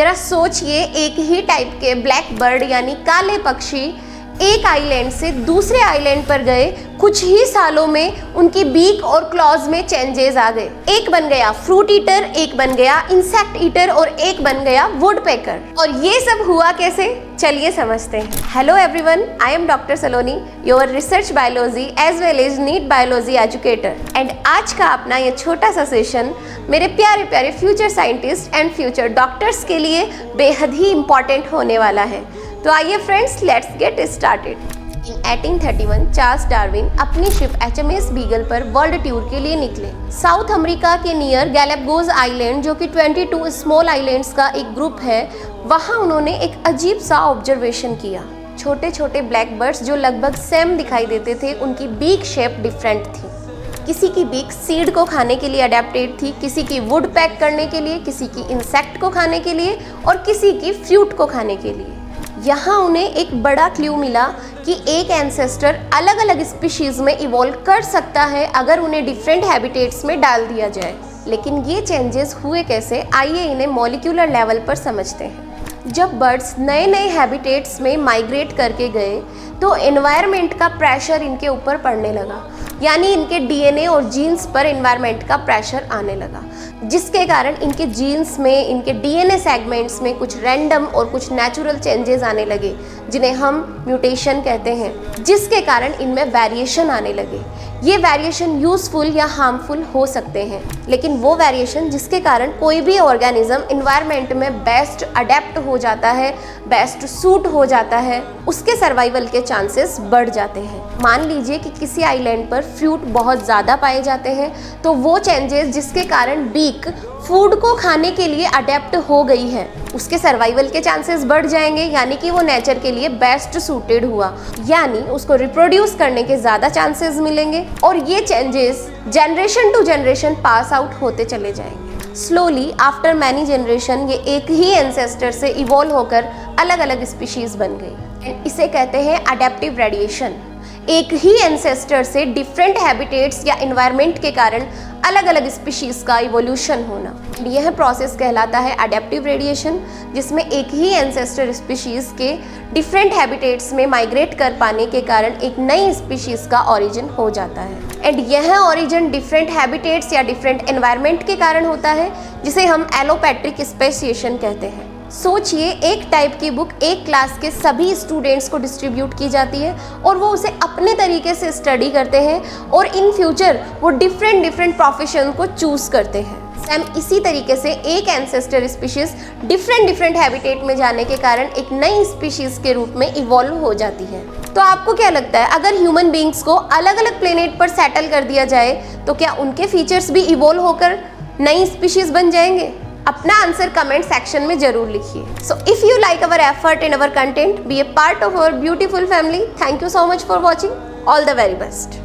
जरा सोचिए, एक ही टाइप के ब्लैक बर्ड यानी काले पक्षी एक आइलैंड से दूसरे आइलैंड पर गए, कुछ ही सालों में उनकी बीक और क्लॉज में चेंजेस आ गए। एक बन गया फ्रूट ईटर, एक बन गया इंसेक्ट ईटर और एक बन गया वुड पेकर। और ये सब हुआ कैसे, चलिए समझते हैं। Hello everyone, I am doctor Saloni, your research biology as well as NEET biology educator. And आज का अपना ये छोटा सा सेशन मेरे प्यारे प्यारे future scientist and future doctors के लिए बेहद ही इम्पॉर्टेंट होने वाला है। तो आइए friends, let's get started. In 1831 Charles Darwin अपनी शिप HMS बीगल पर वर्ल्ड टूर के लिए निकले। साउथ अमेरिका के नियर गैलापागोस आइलैंड, जो कि 22 स्मॉल आइलैंड्स का एक ग्रुप है, वहाँ उन्होंने एक अजीब सा ऑब्जर्वेशन किया। छोटे छोटे ब्लैक बर्ड्स जो लगभग सेम दिखाई देते थे, उनकी बीक शेप डिफरेंट थी। किसी की बीक सीड को खाने के लिए अडेप्टेड थी, किसी की वुड पैक करने के लिए, किसी की इंसेक्ट को खाने के लिए और किसी की फ्रूट को खाने के लिए। यहाँ उन्हें एक बड़ा क्लू मिला कि एक एंसेस्टर अलग अलग स्पीशीज में इवॉल्व कर सकता है अगर उन्हें डिफरेंट हैबिटेट्स में डाल दिया जाए। लेकिन ये चेंजेस हुए कैसे, आइए इन्हें मॉलिक्यूलर लेवल पर समझते हैं। जब बर्ड्स नए नए हैबिटेट्स में माइग्रेट करके गए तो एनवायरनमेंट का प्रेशर इनके ऊपर पड़ने लगा, यानी इनके DNA और जीन्स पर एनवायरनमेंट का प्रेशर आने लगा, जिसके कारण इनके जीन्स में, इनके DNA सेगमेंट्स में कुछ रैंडम और कुछ नेचुरल चेंजेस आने लगे, जिन्हें हम म्यूटेशन कहते हैं, जिसके कारण इनमें वेरिएशन आने लगे। ये वेरिएशन यूजफुल या हार्मफुल हो सकते हैं, लेकिन वो वेरिएशन जिसके कारण कोई भी ऑर्गेनिज्म एनवायरनमेंट में बेस्ट अडेप्ट हो जाता है, बेस्ट सूट हो जाता है, उसके सर्वाइवल के चांसेस बढ़ जाते हैं। मान लीजिए कि किसी आइलैंड पर फ्रूट बहुत ज़्यादा पाए जाते हैं, तो वो चेंजेस जिसके कारण बीक फूड को खाने के लिए अडेप्ट हो गई है, उसके सर्वाइवल के चांसेस बढ़ जाएंगे, यानी कि वो नेचर के लिए बेस्ट सूटेड हुआ, यानी उसको रिप्रोड्यूस करने के ज़्यादा चांसेस मिलेंगे और ये changes generation to generation pass out होते चले जाएंगे। स्लोली आफ्टर मैनी जनरेशन ये एक ही एंसेस्टर से इवॉल्व होकर अलग अलग स्पीशीज बन गई। एंड इसे कहते हैं अडेप्टिव रेडिएशन। एक ही एंसेस्टर से डिफरेंट हैबिटेट्स या एनवायरनमेंट के कारण अलग अलग स्पीशीज का इवोल्यूशन होना, यह प्रोसेस कहलाता है अडेप्टिव रेडिएशन, जिसमें एक ही एंसेस्टर स्पीशीज के डिफरेंट हैबिटेट्स में माइग्रेट कर पाने के कारण एक नई स्पीशीज का ओरिजिन हो जाता है। एंड यह ओरिजिन डिफरेंट हैबिटेट्स या डिफरेंट एनवायरनमेंट के कारण होता है, जिसे हम एलोपैट्रिक स्पेसिएशन कहते हैं। सोचिए, एक टाइप की बुक एक क्लास के सभी स्टूडेंट्स को डिस्ट्रीब्यूट की जाती है और वो उसे अपने तरीके से स्टडी करते हैं और इन फ्यूचर वो डिफरेंट प्रोफेशन को चूज करते हैं। सेम इसी तरीके से एक एंसेस्टर स्पीशीज डिफरेंट हैबिटेट में जाने के कारण एक नई स्पीशीज के रूप में इवॉल्व हो जाती है। तो आपको क्या लगता है, अगर ह्यूमन बींग्स को अलग अलग प्लेनेट पर सेटल कर दिया जाए तो क्या उनके फीचर्स भी इवॉल्व होकर नई स्पीशीज बन जाएंगे? अपना आंसर कमेंट सेक्शन में जरूर लिखिए। So if you like our effort in our content, be a part of our beautiful family. Thank you so much for watching. All the very best.